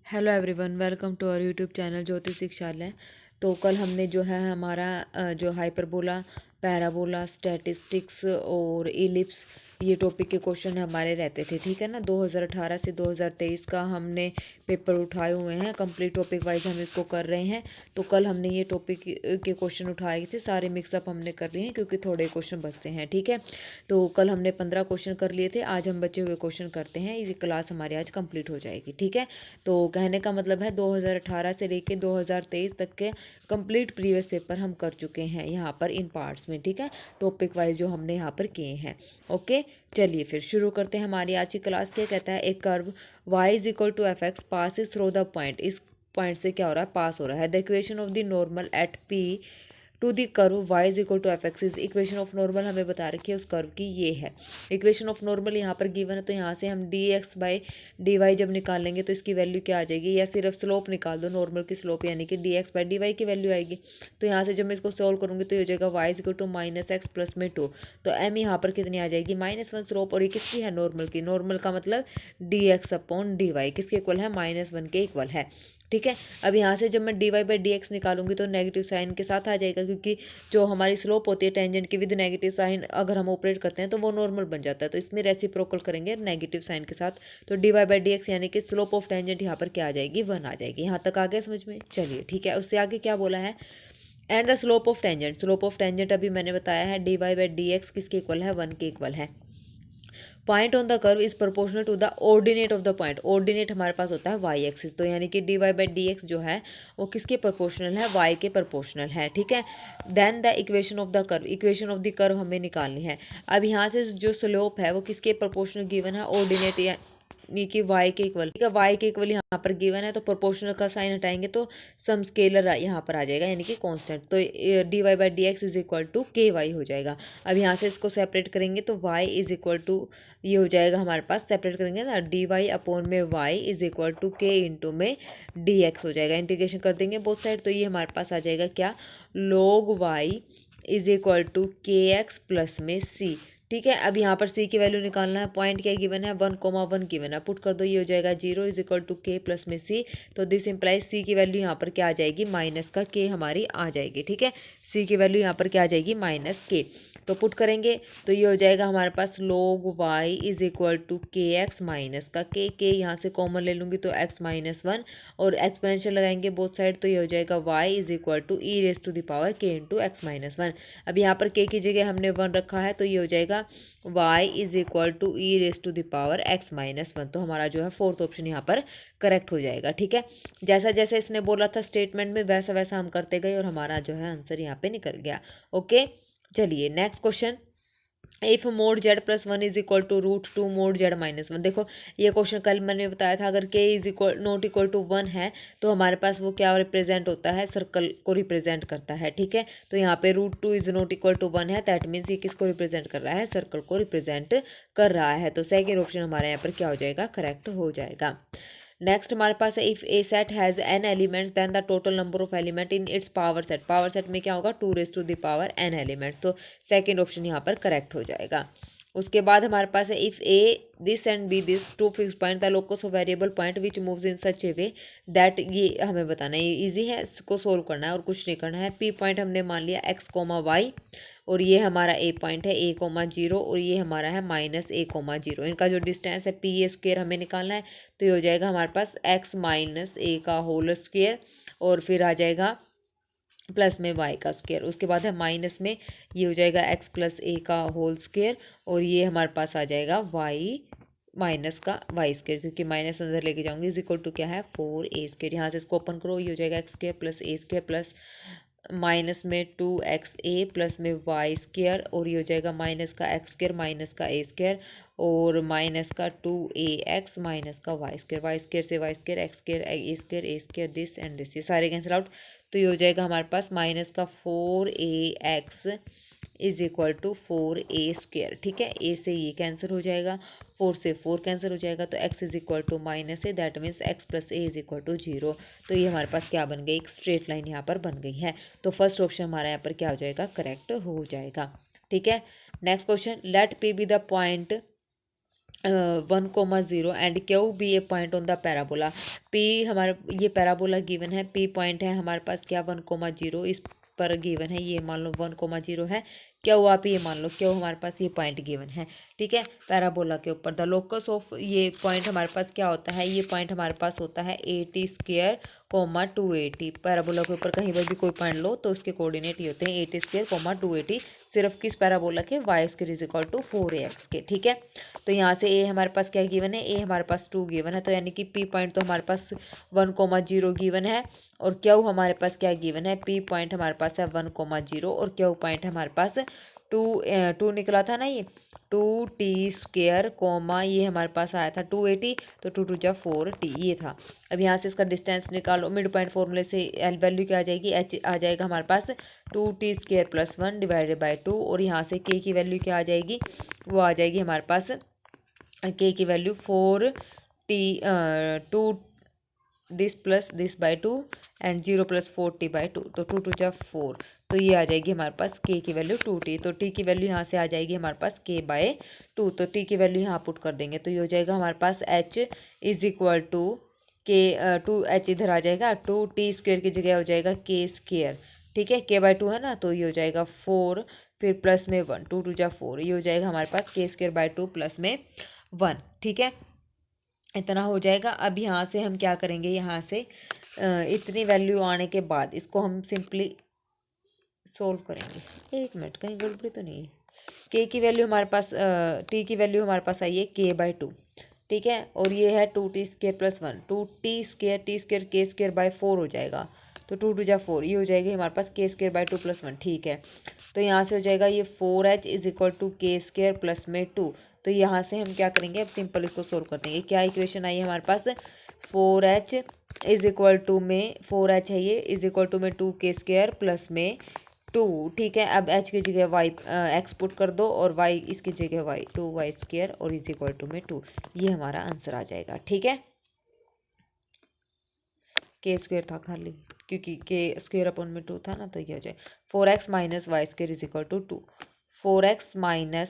Hello everyone, welcome to our YouTube channel Jyoti Shikshalaya. तो कल हमने जो है हमारा जो हाइपरबोला, पैराबोला, स्टैटिस्टिक्स और इलिप्स ये टॉपिक के क्वेश्चन हमारे रहते थे, ठीक है ना। 2018 से 2023 का हमने पेपर उठाए हुए हैं, कंप्लीट टॉपिक वाइज हम इसको कर रहे हैं। तो कल हमने ये टॉपिक के क्वेश्चन उठाए थे, सारे मिक्सअप हमने कर लिए हैं क्योंकि थोड़े क्वेश्चन बचते हैं, ठीक है। तो कल हमने 15 क्वेश्चन कर लिए थे, आज हम बचे हुए क्वेश्चन करते हैं। ये क्लास हमारी आज कंप्लीट हो जाएगी, ठीक है। तो कहने का मतलब है 2018 से लेके 2023 तक के कंप्लीट प्रीवियस पेपर हम कर चुके हैं यहाँ पर इन पार्ट्स में, ठीक है। टॉपिक वाइज जो हमने यहाँ पर किए हैं। ओके, चलिए फिर शुरू करते हैं हमारी आज की क्लास। क्या कहता है, एक curve y is equal to f x passes through the point. इस पॉइंट से क्या हो रहा है, पास हो रहा है। The equation of the normal at p to the curve y is equal to f x is. Equation of normal हमें बता रखी है उस कर्व की, ये है इक्वेशन ऑफ नॉर्मल। यहाँ पर गिवन है तो यहाँ से हम d x by d y जब निकालेंगे तो इसकी वैल्यू क्या आ जाएगी, या सिर्फ स्लोप निकाल दो, नॉर्मल की स्लोप यानी कि d x by d y की वैल्यू आएगी। तो यहाँ से जब मैं इसको सॉल्व करूँगी तो ये हो जाएगा y is equal to minus x plus में 2। तो m यहाँ पर कितनी आ जाएगी, -1 स्लोप, और ये किसकी है, नॉर्मल की। नॉर्मल का मतलब d x upon d y किसके इक्वल है, -1 के इक्वल है, ठीक है। अब यहाँ से जब मैं d y by d x निकालूंगी तो नेगेटिव साइन के साथ आ जाएगा, क्योंकि जो हमारी स्लोप होती है टेंजेंट की विद नेगेटिव साइन अगर हम ऑपरेट करते हैं तो वो नॉर्मल बन जाता है। तो इसमें रेसिप्रोकल करेंगे नेगेटिव साइन के साथ, तो d y by d x यानी कि स्लोप ऑफ टेंजेंट यहाँ पर क्या आ जाएगी, 1 आ जाएगी। यहाँ तक आ गया समझ में, चलिए ठीक है। उससे आगे क्या बोला है, and the slope of tangent. Slope of tangent अभी मैंने बताया है d y by d x किसके इक्वल है, 1 के इक्वल है। Point on the curve is proportional to the ordinate of the point. Ordinate हमारे पास होता है वाई एक्सिस, तो यानी कि d y by d x जो है वो किसके प्रोपोर्शनल है, वाई के प्रोपोर्शनल है, ठीक है। Then the equation of the curve, equation of the curve हमें निकालनी है। अब यहाँ से जो स्लोप है वो किसके प्रोपोर्शनल गिवन है, ऑर्डिनेट यानी कि वाई के इक्वल, ठीक है। वाई के इक्वल यहाँ पर गिवन है, तो प्रोपोर्शनल का साइन हटाएंगे तो सम स्केलर यहाँ पर आ जाएगा यानी कि कांस्टेंट। तो d y by d x is equal to k y हो जाएगा। अब यहाँ से इसको सेपरेट करेंगे तो y इज इक्वल टू, ये हो जाएगा हमारे पास, सेपरेट करेंगे ना, डी वाई अपॉन में y इज इक्वल टू के इंटू में डी एक्स हो जाएगा। इंटीग्रेशन कर देंगे बोथ साइड तो ये हमारे पास आ जाएगा क्या, log y is equal to k x plus में c, ठीक है। अब यहाँ पर c की वैल्यू निकालना है। पॉइंट क्या गिवन है, 1,1 गिवन है, पुट कर दो, ये हो जाएगा 0 इज इक्वल टू के प्लस में c। तो दिस इंप्लाइज c की वैल्यू यहाँ पर क्या आ जाएगी, माइनस का k हमारी आ जाएगी, ठीक है। c की वैल्यू यहाँ पर क्या आ जाएगी, माइनस k। तो पुट करेंगे तो ये हो जाएगा हमारे पास log y is equal to k x minus का के यहाँ से कॉमन ले लूँगी तो x माइनस 1, और एक्सपोनेंशियल लगाएंगे बोथ साइड तो ये हो जाएगा y is equal to e raise to the power k into x minus 1। अब यहाँ पर k की जगह हमने 1 रखा है तो ये हो जाएगा y is equal to e raise to the power x minus 1। तो हमारा जो है फोर्थ ऑप्शन यहाँ पर करेक्ट हो जाएगा, ठीक है। जैसा जैसा इसने बोला था स्टेटमेंट में वैसा वैसा हम करते गए और हमारा जो है आंसर यहाँ पे निकल गया। ओके, चलिए next question. If mod z plus 1 is equal to root 2 mod z minus 1। देखो ये क्वेश्चन कल मैंने बताया था, अगर k is equal not equal to 1 है तो हमारे पास वो क्या रिप्रेजेंट होता है, सर्कल को रिप्रेजेंट करता है, ठीक है। तो यहाँ पे root 2 is not equal to 1 है, दैट मीन्स ये किसको रिप्रेजेंट कर रहा है, सर्कल को रिप्रेजेंट कर रहा है। तो सेकेंड ऑप्शन हमारे यहाँ पर क्या हो जाएगा, करेक्ट हो जाएगा। नेक्स्ट हमारे पास है, if a set has n elements then the total number of element in its power set. Power set में क्या होगा, 2 raise to the power n elements. तो सेकेंड ऑप्शन यहाँ पर करेक्ट हो जाएगा। उसके बाद हमारे पास है, if a this and b this to fix point the locus of variable point which moves in such a way that, ये हमें बताना है, ये इजी है, इसको सोल्व करना है और कुछ नहीं करना है। पी पॉइंट हमने मान लिया एक्स कोमा वाई, और ये हमारा ए पॉइंट है ए कोमा 0, और ये हमारा है माइनस ए कोमा 0। इनका जो डिस्टेंस है पी ए स्क्वेयर हमें निकालना है, तो ये हो जाएगा हमारे पास एक्स माइनस ए का होल स्क्वेयर, और फिर आ जाएगा प्लस में वाई का स्क्वेयर। उसके बाद है माइनस में, ये हो जाएगा एक्स प्लस ए का होल स्क्वेयर, और ये हमारे पास आ जाएगा वाई माइनस का वाई स्क्वेयर, क्योंकि माइनस अंदर लेके जाऊंगी, इज इक्वल टू क्या है, 4 ए स्क्वेयर। यहाँ से इसको ओपन करो, ये हो जाएगा एक्स स्क्वेयर प्लस ए स्क्वेयर प्लस माइनस में 2 एक्स ए प्लस में वाई स्क्वेयर, और ये हो जाएगा माइनस का एक्स स्क्वेयर माइनस का ए स्क्वेयर, और माइनस का 2 a x माइनस का वाई स्क्वेयर से y square x square a square this and this, ये सारे कैंसिल आउट। तो ये हो जाएगा हमारे पास माइनस का 4 a x is equal to 4 a square, ठीक है। ए से ये कैंसिल हो जाएगा, 4 से 4 कैंसिल हो जाएगा, तो x is equal to minus a, that means x plus a is equal to 0। तो ये हमारे पास क्या बन गई, एक स्ट्रेट लाइन यहाँ पर बन गई है। तो फर्स्ट ऑप्शन हमारा यहाँ पर क्या हो जाएगा, करेक्ट हो जाएगा, ठीक है। Next question, let p be the point 1,0 and q be a point on the parabola. P हमारा ये पैराबोला गिवन है, पी पॉइंट है हमारे पास क्या 1,0 इस पर गिवन है, ये मान लो 1,0 है। क्यू आप ये मान लो क्यू हमारे पास ये पॉइंट गिवन है, ठीक है, पैराबोला के ऊपर। द लोकस ऑफ ये पॉइंट हमारे पास क्या होता है, ये पॉइंट हमारे पास होता है 80² 280। पैराबोला के ऊपर कहीं पर भी कोई पॉइंट लो तो उसके कोऑर्डिनेट ये होते हैं 80² 280, सिर्फ किस पैराबोला के, y² इक्वल टू 4ax के, ठीक है। तो यहाँ से ए हमारे पास क्या गिवन है, ए हमारे पास 2 गिवन है, तो यानी कि पी पॉइंट तो हमारे पास 1,0 गिवन है, और क्यू हमारे पास क्या गिवन है, पी पॉइंट हमारे पास है 1,0 और क्यू पॉइंट हमारे पास 2 निकला था ना, ये 2t² कोमा ये हमारे पास आया था 280, तो 2×2 4t ये था। अब यहाँ से इसका डिस्टेंस निकालो, मिड पॉइंट फॉर्मूले से एल वैल्यू क्या आ जाएगी, एच आ जाएगा हमारे पास 2t² + 1 डिवाइडेड बाई 2, और यहाँ से के की वैल्यू क्या आ जाएगी, वो आ जाएगी हमारे पास के की value 4t 2 this plus this by 2 and 0 + 4t/2, तो 2×2 4, तो ये आ जाएगी हमारे पास के की वैल्यू 2t, तो टी की वैल्यू यहाँ से आ जाएगी हमारे पास k/2, तो टी की वैल्यू यहाँ पुट कर देंगे, तो ये हो जाएगा हमारे पास h = k 2h इधर आ जाएगा, 2t² की जगह हो जाएगा k², ठीक है, k/2 है ना, तो ये हो जाएगा 4 फिर प्लस में 1, 2×4, ये हो जाएगा हमारे पास k²/2 प्लस में 1, ठीक है, इतना हो जाएगा। अब यहाँ से हम क्या करेंगे, यहाँ से इतनी वैल्यू आने के बाद इसको हम सिंपली सोल्व करेंगे। एक मिनट, कहीं गड़बड़ी तो नहीं है। के की वैल्यू हमारे पास टी की वैल्यू हमारे पास आई है k/2, ठीक है, और ये है 2t² + 1, 2t² t² k²/4 हो जाएगा, तो 2×4 ये हो जाएगी हमारे पास k²/2 + 1, ठीक है। तो यहाँ से हो जाएगा ये 4h = k² + में 2, तो यहाँ से हम क्या करेंगे, अब सिंपल इसको सोल्व कर देंगे। क्या इक्वेशन आई है हमारे पास, 4h = में 4h है ये = में 2k² + में 2, ठीक है। अब h की जगह y x पुट कर दो, और y इसकी जगह y 2y² और = में 2, ये हमारा आंसर आ जाएगा, ठीक है। k² था खाली, क्योंकि k² में 2 था ना, तो ये हो जाए 4x - y² = 2, 4x - y²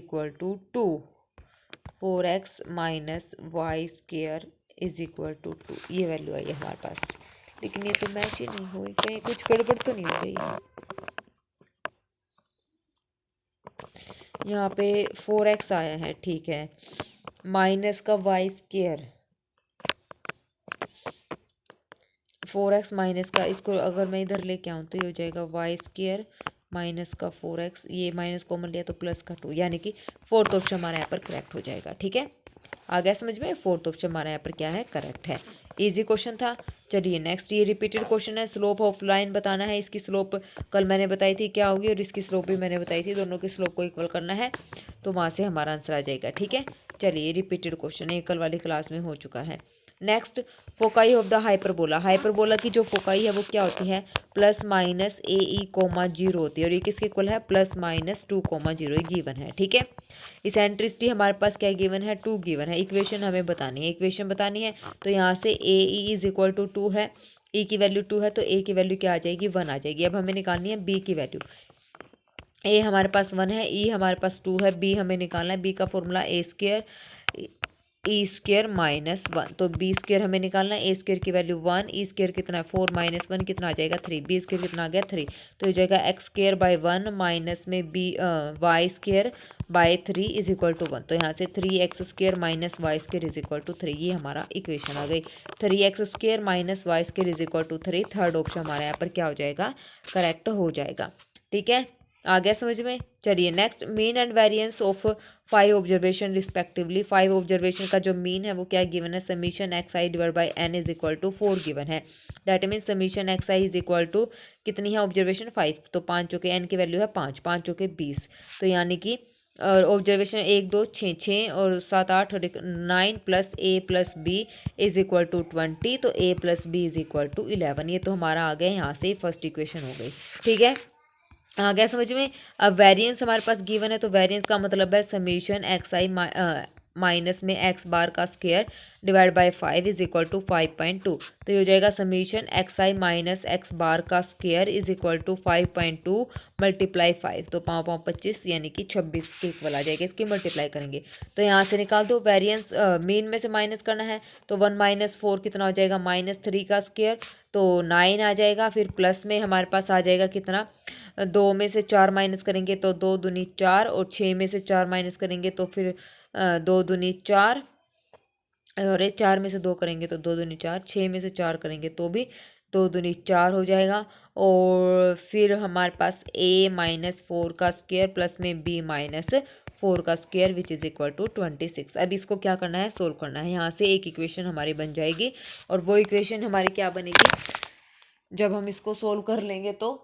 = 2, 4x - y² = 2, ये वैल्यू आई है हमारे पास, लेकिन ये तो मैच ही नहीं हुई, कहीं कुछ गड़बड़ तो नहीं हो गई। यहाँ पे 4x आया है, ठीक है, माइनस का y², 4x माइनस का, इसको अगर मैं इधर लेके आऊँ तो ये हो जाएगा y² माइनस का 4x, ये माइनस कॉमन लिया तो प्लस का 2, यानी कि फोर्थ ऑप्शन हमारा यहाँ पर करेक्ट हो जाएगा, ठीक है। आ गया समझ में, फोर्थ ऑप्शन हमारा यहाँ पर क्या है, करेक्ट है। इजी क्वेश्चन था। चलिए नेक्स्ट, ये रिपीटेड क्वेश्चन है, स्लोप ऑफ लाइन बताना है। इसकी स्लोप कल मैंने बताई थी क्या होगी, और इसकी स्लोप भी मैंने बताई थी, दोनों की स्लोप को इक्वल करना है, तो वहाँ से हमारा आंसर आ जाएगा, ठीक है। चलिए रिपीटेड क्वेश्चन है, कल वाली क्लास में हो चुका है। Next, foci of the hyperbola. Hyperbola की जो फोकाई है वो क्या होती है, +-ae, 0 होती है, और ये किसके इक्वल है, +-2, 0 गिवन है, ठीक है। इसेंट्रिसिटी हमारे पास क्या गिवन है, 2 गिवन है। इक्वेशन हमें बतानी है, इक्वेशन बतानी है, तो यहाँ से ae = 2 है, e की वैल्यू 2 है, तो a की वैल्यू क्या आ जाएगी, 1 आ जाएगी। अब हमें निकालनी है b की वैल्यू, a हमारे पास 1 है, e हमारे पास 2 है, b हमें निकालना है, b का फॉर्मूला a² e² -1, तो b² हमें निकालना है, a² की वैल्यू 1, e² कितना है 4 - 1 कितना आ जाएगा 3, b² कितना आ गया 3, तो हो जाएगा x²/1 माइनस में y² बाई 3 = 1, तो यहाँ से 3x² - y² = 3, ये हमारा इक्वेशन आ गई। 3x² - y² = 3, थर्ड ऑप्शन हमारा यहाँ पर क्या हो जाएगा, करेक्ट हो जाएगा, ठीक है। आ गया समझ में। चलिए next, mean and variance of 5 observation respectively. 5 observation का जो मीन है वो क्या गिवन है, summation xi divide by n = 4 given है। दैट मीन समीशन xi = कितनी है ऑब्जर्वेशन 5, तो 5 चौके n की वैल्यू है 5, 5 चौके 20, तो यानी कि ऑब्जर्वेशन 1 2 6 6 और 7 8 और 9 + a + b = 20, तो a + b = 11, ये तो हमारा आ गया यहाँ से फर्स्ट इक्वेशन हो गई, ठीक है। आ गया समझ में। अब वेरिएंस हमारे पास गिवन है, तो वेरिएंस का मतलब है समीशन xi माइनस में एक्स बार का square divide by 5 is equal to 5.2। तो ये हो जाएगा summation x i minus x bar का square is equal to 5.2 multiply 5। तो 5×5 = 25 यानी कि 26 के इक्वल आ जाएगा। इसकी मल्टीप्लाई करेंगे तो यहाँ से निकाल दो। वेरिएंस मीन में से माइनस करना है तो 1 - 4 कितना हो जाएगा, -3 का स्क्वायर तो 9 आ जाएगा। फिर प्लस में हमारे पास आ जाएगा कितना, 2 में से 4 माइनस करेंगे तो 2 दूनी 4 और 6 में से 4 माइनस करेंगे तो फिर 2 दूनी 4 और 4 में से 2 करेंगे तो 2 दूनी 4, 6 में से 4 करेंगे तो भी 2 दूनी 4 हो जाएगा। और फिर हमारे पास a-4 का स्क्वायर प्लस में b-4 का square which is equal to 26। अब इसको क्या करना है, सोल्व करना है। यहाँ से एक इक्वेशन हमारी बन जाएगी और वो इक्वेशन हमारी क्या बनेगी, जब हम इसको सोल्व कर लेंगे तो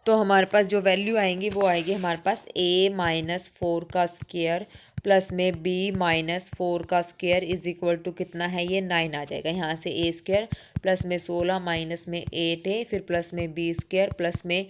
हमारे पास जो वैल्यू आएंगी वो आएगी हमारे पास a-4 का स्क्वायर प्लस में b-4 का स्क्वायर इज इक्वल टू कितना है, ये 9 आ जाएगा। यहाँ से a स्क्वायर प्लस में 16 माइनस में 8 है, फिर प्लस में b स्क्वायर प्लस में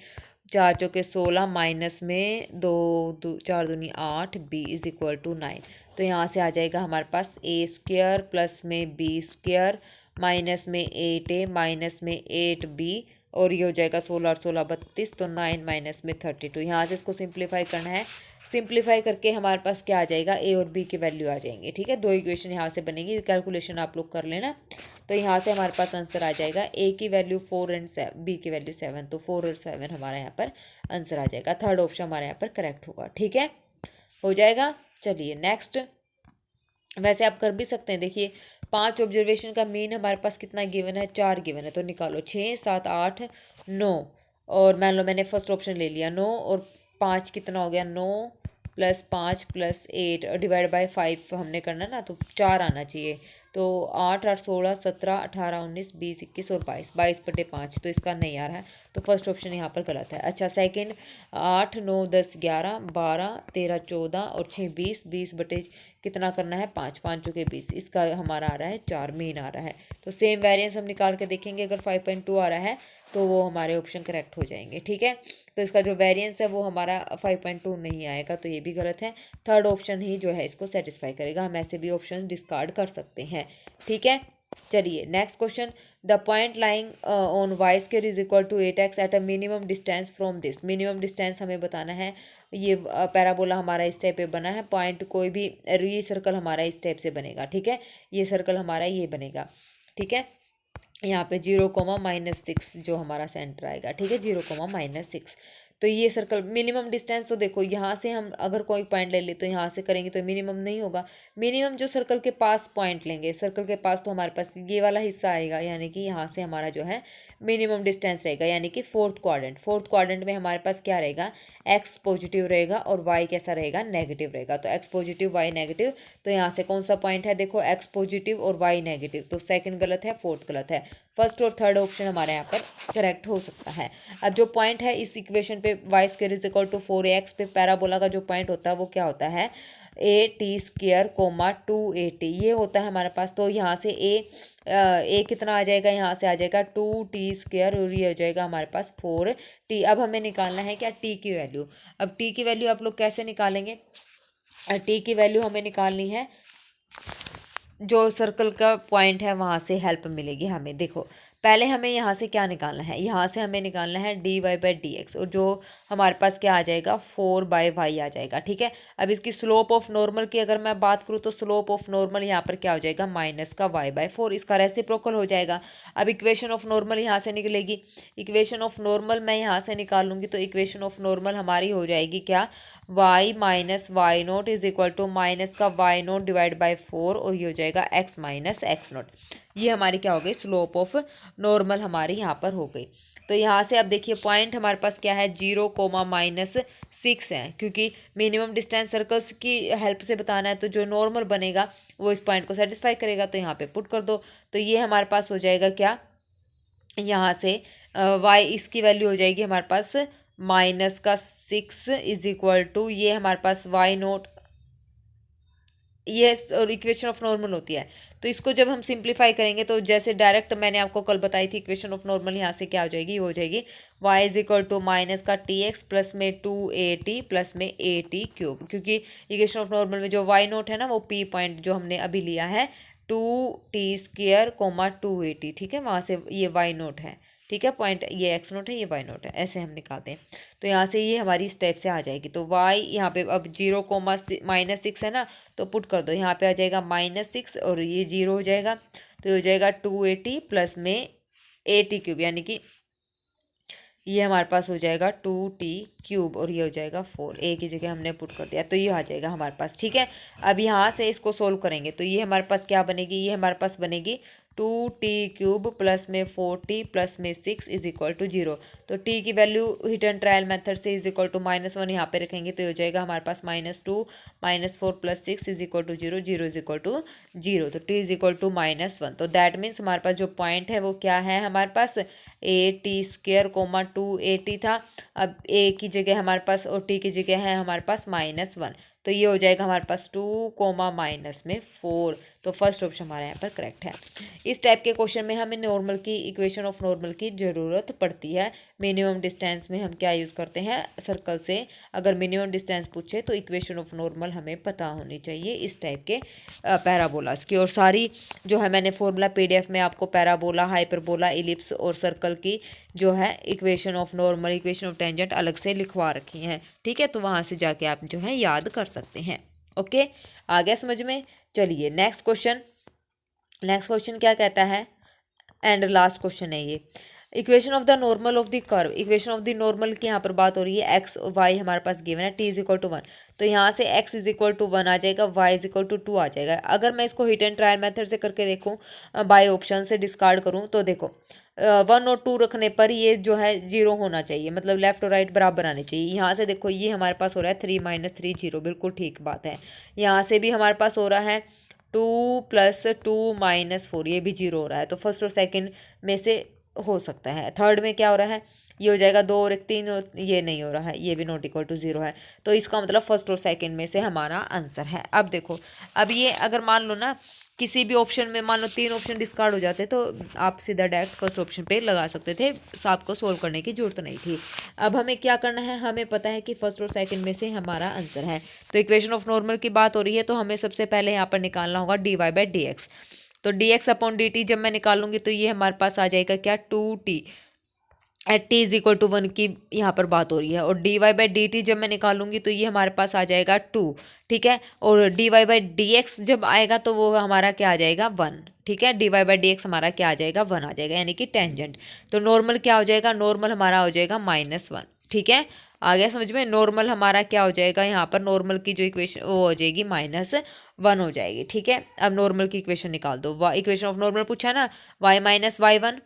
4 चौके 16 माइनस में 2 4 दूनी 8 b इज इक्वल टू 9। तो यहाँ से आ जाएगा हमारे पास a स्क्वायर प्लस में b स्क्वायर माइनस में 8a माइनस में 8b और ये हो जाएगा 16 और 16 32, तो 9 माइनस में 32। यहाँ से इसको सिंप्लीफाई करना है। सिंप्लीफाई करके हमारे पास क्या आ जाएगा, ए और बी की वैल्यू आ जाएंगे। ठीक है, 2 इक्वेशन यहाँ से बनेगी, कैलकुलेशन आप लोग कर लेना। तो यहाँ से हमारे पास आंसर आ जाएगा ए की वैल्यू 4 एंड बी की वैल्यू 7, तो 4 और 7 हमारा यहाँ पर आंसर आ जाएगा। थर्ड ऑप्शन हमारे यहाँ पर करेक्ट होगा। ठीक है, हो जाएगा। चलिए नेक्स्ट, वैसे आप कर भी सकते हैं। देखिए 5 ऑब्जर्वेशन का मीन हमारे पास कितना गिवन है, 4 गिवन है। तो निकालो 6 7 8 9 और मान लो मैंने फर्स्ट ऑप्शन ले लिया 9 और 5 कितना हो गया, 9 + 5 + 8 डिवाइड बाय 5 हमने करना ना, तो 4 आना चाहिए। तो 8 8 16 17 18 19 20 21 और 22, 22/5 तो इसका नहीं आ रहा है, तो फर्स्ट ऑप्शन यहाँ पर गलत है। अच्छा सेकंड, 8 9 10 11 12 13 14 और 6 20, 20 बटे कितना करना है, 5 5 चुके 20, इसका हमारा आ रहा है 4, मेन आ रहा है। तो सेम वेरिएंस हम निकाल के देखेंगे, अगर 5.2 आ रहा है तो वो हमारे ऑप्शन करेक्ट हो जाएंगे। ठीक है, तो इसका जो वेरिएंस है वो हमारा 5.2 नहीं आएगा, तो ये भी गलत है। थर्ड ऑप्शन ही जो है इसको सेटिस्फाई करेगा। हम ऐसे भी ऑप्शन डिस्कार्ड कर सकते हैं। ठीक है, चलिए next question, the point lying on y square is equal to 8x at a minimum distance from this. Minimum distance हमें बताना है। ये पैराबोला हमारा इस टाइप पे बना है, पॉइंट कोई भी, ये सर्कल हमारा इस टाइप से बनेगा। ठीक है, ये सर्कल हमारा ये बनेगा। ठीक है, यहाँ पे 0, -6 जो हमारा सेंटर आएगा। ठीक है, 0, -6। तो ये सर्कल मिनिमम डिस्टेंस, तो देखो यहाँ से हम अगर कोई पॉइंट ले ले तो यहाँ से करेंगे तो मिनिमम नहीं होगा। मिनिमम जो सर्कल के पास पॉइंट लेंगे, सर्कल के पास तो हमारे पास ये वाला हिस्सा आएगा, यानी कि यहाँ से हमारा जो है मिनिमम डिस्टेंस रहेगा, यानी कि फोर्थ क्वाड्रेंट में हमारे पास क्या रहेगा, एक्स पॉजिटिव रहेगा और वाई कैसा रहेगा, नेगेटिव रहेगा। तो एक्स पॉजिटिव वाई नेगेटिव, तो यहाँ से कौन सा पॉइंट है, देखो एक्स पॉजिटिव और वाई नेगेटिव, तो सेकंड गलत है, फोर्थ गलत है। फर्स्ट और थर्ड ऑप्शन हमारे यहाँ पर करेक्ट हो सकता है। अब जो पॉइंट है इस इक्वेशन पे y square is equal to 4ax पे पैराबोला का जो पॉइंट होता है वो क्या होता है, a² 2at ये होता है हमारे पास। तो यहाँ से a कितना आ जाएगा, यहाँ से आ जाएगा 2t² और ये हो जाएगा हमारे पास 4t। अब हमें निकालना है क्या, t की वैल्यू। अब t की वैल्यू आप लोग कैसे निकालेंगे, t की वैल्यू हमें निकालनी है, जो सर्कल का पॉइंट है वहाँ से हेल्प मिलेगी हमें। देखो पहले हमें यहाँ से क्या निकालना है, यहाँ से हमें निकालना है dy/dx और जो हमारे पास क्या आ जाएगा 4/y आ जाएगा। ठीक है, अब इसकी स्लोप ऑफ नॉर्मल की अगर मैं बात करूँ तो स्लोप ऑफ नॉर्मल यहाँ पर क्या हो जाएगा, -y/4, इसका रेसिप्रोकल हो जाएगा। अब इक्वेशन ऑफ नॉर्मल यहाँ से निकलेगी, इक्वेशन ऑफ नॉर्मल मैं यहाँ से निकालूंगी तो इक्वेशन ऑफ नॉर्मल हमारी हो जाएगी क्या, y - y0 is equal to minus का y0 डिवाइड बाई 4 और ये हो जाएगा x - x0। ये हमारी क्या हो गई, स्लोप ऑफ नॉर्मल हमारी यहाँ पर हो गई। तो यहाँ से अब देखिए पॉइंट हमारे पास क्या है, 0, -6 है, क्योंकि मिनिमम डिस्टेंस सर्कल्स की हेल्प से बताना है, तो जो नॉर्मल बनेगा वो इस पॉइंट को सेटिस्फाई करेगा। तो यहाँ पे पुट कर दो, तो ये हमारे पास हो जाएगा क्या, यहाँ से y इसकी वैल्यू हो जाएगी हमारे पास -6 इज इक्वल टू, ये हमारे पास y0 ये और इक्वेशन ऑफ नॉर्मल होती है। तो इसको जब हम सिंप्लीफाई करेंगे तो जैसे डायरेक्ट मैंने आपको कल बताई थी इक्वेशन ऑफ नॉर्मल, यहाँ से क्या हो जाएगी, हो जाएगी y is equal to minus का टी एक्स प्लस में 2at प्लस में ए टी क्यूब, क्योंकि इक्वेशन ऑफ नॉर्मल में जो y नोट है ना वो p पॉइंट जो हमने अभी लिया है 2t² कोमा 2at, ठीक है, वहाँ से ये y नोट है, ठीक है, पॉइंट ये x नोट है, ये y नोट है, ऐसे हम निकालते हैं। तो यहाँ से ये हमारी स्टेप से आ जाएगी। तो y यहाँ पे अब 0, -6 है ना, तो पुट कर दो, यहाँ पे आ जाएगा -6 और ये 0 हो जाएगा, तो ये हो जाएगा 2at प्लस में at³ यानी कि ये हमारे पास हो जाएगा 2t³ और ये हो जाएगा 4, a की जगह हमने पुट कर दिया, तो ये आ जाएगा हमारे पास, ठीक है। अब यहाँ से इसको सोल्व करेंगे तो ये हमारे पास क्या बनेगी, ये हमारे पास बनेगी 2t³ प्लस में 4t प्लस में 6 इज इक्वल टू 0। तो t की value hit and trial method से इज इक्वल टू -1 यहाँ पे रखेंगे, तो ये हो जाएगा हमारे पास -2 -4 plus 6 is equal to 0, 0 is equal to 0, तो t इज इक्वल टू -1। तो दैट मीन्स हमारे पास जो पॉइंट है वो क्या है, हमारे पास at² कोमा 2at था। अब a की जगह हमारे पास और t की जगह है हमारे पास -1, तो ये हो जाएगा हमारे पास 2 कोमा माइनस में 4। तो फर्स्ट ऑप्शन हमारे यहाँ पर करेक्ट है। इस टाइप के क्वेश्चन में हमें नॉर्मल की इक्वेशन ऑफ नॉर्मल की ज़रूरत पड़ती है। मिनिमम डिस्टेंस में हम क्या यूज़ करते हैं, सर्कल से अगर मिनिमम डिस्टेंस पूछे तो इक्वेशन ऑफ नॉर्मल हमें पता होनी चाहिए इस टाइप के पैराबोलास की। और सारी जो है मैंने फॉर्मूला PDF में आपको पैराबोला, हाइपरबोला, इलिप्स और सर्कल की जो है equation of normal, equation of tangent अलग से लिखवा रखी हैं, ठीक है। तो वहाँ से जाके आप जो है याद कर सकते हैं। ओके, आ गया समझ में। चलिए नेक्स्ट क्वेश्चन क्या कहता है, एंड लास्ट क्वेश्चन है ये, equation of the normal of the curve. Equation of the normal की यहाँ पर बात हो रही है, एक्स वाई हमारे पास गिवन है, t इज इक्वल टू 1, तो यहाँ से x इज इक्वल टू 1 आ जाएगा, y इज इक्वल टू 2 आ जाएगा। अगर मैं इसको हिट एंड ट्रायल मेथड से करके देखूँ, बाय ऑप्शन से डिस्कार्ड करूँ, तो देखो 1 और 2 रखने पर ये जो है 0 होना चाहिए, मतलब लेफ्ट और राइट बराबर आने चाहिए। यहाँ से देखो ये हमारे पास हो रहा है 3 - 3 0, बिल्कुल ठीक बात है। यहाँ से भी हमारे पास हो रहा है 2 + 2 - 4, ये भी 0 हो रहा है। तो फर्स्ट और सेकंड में से हो सकता है। थर्ड में क्या हो रहा है, ये हो जाएगा 2 और 1 3, ये नहीं हो रहा है, ये भी नॉट इक्वल टू 0 है। तो इसका मतलब फर्स्ट और सेकंड में से हमारा आंसर है। अब देखो, अब ये अगर मान लो ना किसी भी ऑप्शन में मान लो 3 ऑप्शन डिस्कार्ड हो जाते तो आप सीधा डायरेक्ट फर्स्ट ऑप्शन पे लगा सकते थे, आपको सोल्व करने की जरूरत नहीं थी। अब हमें क्या करना है, हमें पता है कि फर्स्ट और सेकंड में से हमारा आंसर है। तो इक्वेशन ऑफ नॉर्मल की बात हो रही है, तो हमें सबसे पहले यहाँ पर निकालना होगा dy/dx। तो dx/dt जब मैं निकालूंगी तो ये हमारे पास आ जाएगा क्या, 2t at t is equal to 1 की यहाँ पर बात हो रही है। और dy/dt जब मैं निकालूंगी तो ये हमारे पास आ जाएगा 2, ठीक है। और dy/dx जब आएगा तो वो हमारा क्या आ जाएगा, 1, ठीक है। dy/dx हमारा क्या आ जाएगा, 1 आ जाएगा, यानी कि टेंजेंट। तो नॉर्मल क्या हो जाएगा, नॉर्मल हमारा हो जाएगा -1, ठीक है। आ गया समझ में। नॉर्मल हमारा क्या हो जाएगा, यहाँ पर नॉर्मल की जो इक्वेशन वो हो जाएगी -1 हो जाएगी, ठीक है। अब नॉर्मल की इक्वेशन निकाल दो, इक्वेशन ऑफ नॉर्मल पूछा ना, y - y1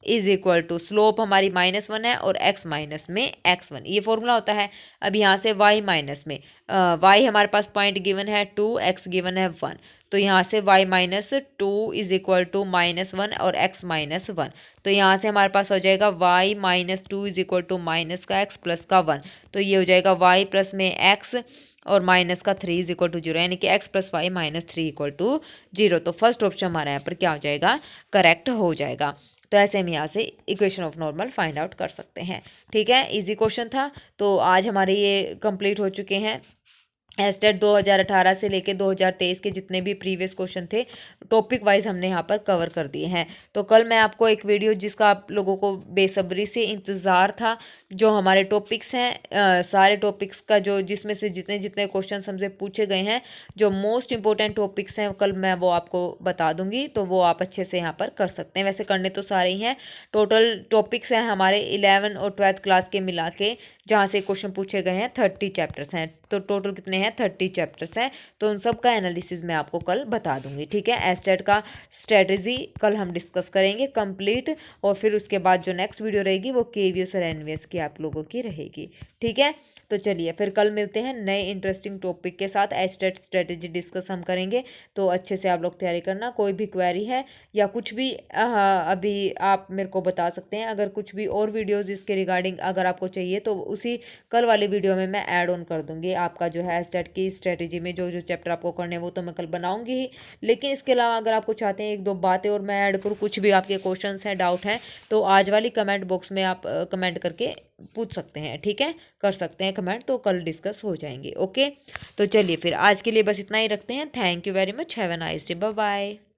is equal to slope हमारी -1 है और x माइनस में x1, ये फॉर्मूला होता है। अब यहाँ से y माइनस में y हमारे पास पॉइंट गिवन है 2, x गिवन है 1, तो यहाँ से y - 2 इज इक्वल टू -1 और x - 1, तो यहाँ से हमारे पास हो जाएगा y - 2 is equal to minus का x प्लस का 1, तो ये हो जाएगा y प्लस में x और माइनस का 3 इज इक्वल टू 0, यानी कि x + y - 3 इक्वल टू 0। तो फर्स्ट ऑप्शन हमारा यहाँ पर क्या हो जाएगा, करेक्ट हो जाएगा। तो ऐसे हम यहाँ से equation of normal find out कर सकते हैं, ठीक है। इजी क्वेश्चन था। तो आज हमारे ये कंप्लीट हो चुके हैं। एस्टेट 2018 से लेके 2023 के जितने भी प्रीवियस क्वेश्चन थे टॉपिक वाइज हमने यहाँ पर कवर कर दिए हैं। तो कल मैं आपको एक वीडियो जिसका आप लोगों को बेसब्री से इंतज़ार था, जो हमारे टॉपिक्स हैं सारे टॉपिक्स का, जो जिसमें से जितने जितने क्वेश्चन हमसे पूछे गए हैं, जो मोस्ट इंपॉर्टेंट टॉपिक्स हैं, कल मैं वो आपको बता दूंगी, तो वो आप अच्छे से यहाँ पर कर सकते हैं। वैसे करने तो सारे ही हैं, टोटल टॉपिक्स हैं हमारे 11 और 12th क्लास के मिला के, जहाँ से क्वेश्चन पूछे गए हैं 30 चैप्टर्स हैं। तो टोटल कितने हैं, 30 चैप्टर्स हैं। तो उन सब का एनालिसिस मैं आपको कल बता दूंगी, ठीक है। एस्टेट का स्ट्रेटजी कल हम डिस्कस करेंगे कंप्लीट, और फिर उसके बाद जो नेक्स्ट वीडियो रहेगी वो KVS और NVS की आप लोगों की रहेगी, ठीक है। तो चलिए फिर कल मिलते हैं नए इंटरेस्टिंग टॉपिक के साथ। एस्टेट स्ट्रेटेजी डिस्कस हम करेंगे, तो अच्छे से आप लोग तैयारी करना। कोई भी क्वेरी है या कुछ भी अभी आप मेरे को बता सकते हैं। अगर कुछ भी और वीडियोस इसके रिगार्डिंग अगर आपको चाहिए तो उसी कल वाली वीडियो में मैं ऐड ऑन कर दूंगी। आपका जो है एस्टेट की स्ट्रेटेजी में जो जो चैप्टर आपको करने हैं वो तो मैं कल बनाऊंगी ही, लेकिन इसके अलावा अगर आपको चाहते हैं एक दो बातें और मैं ऐड करूँ, कुछ भी आपके क्वेश्चन हैं, डाउट हैं, तो आज वाली कमेंट बॉक्स में आप कमेंट करके पूछ सकते हैं। ठीक है, कर सकते हैं कमेंट, तो कल डिस्कस हो जाएंगे। ओके, तो चलिए फिर आज के लिए बस इतना ही रखते हैं। Thank you very much, have a nice day, bye bye.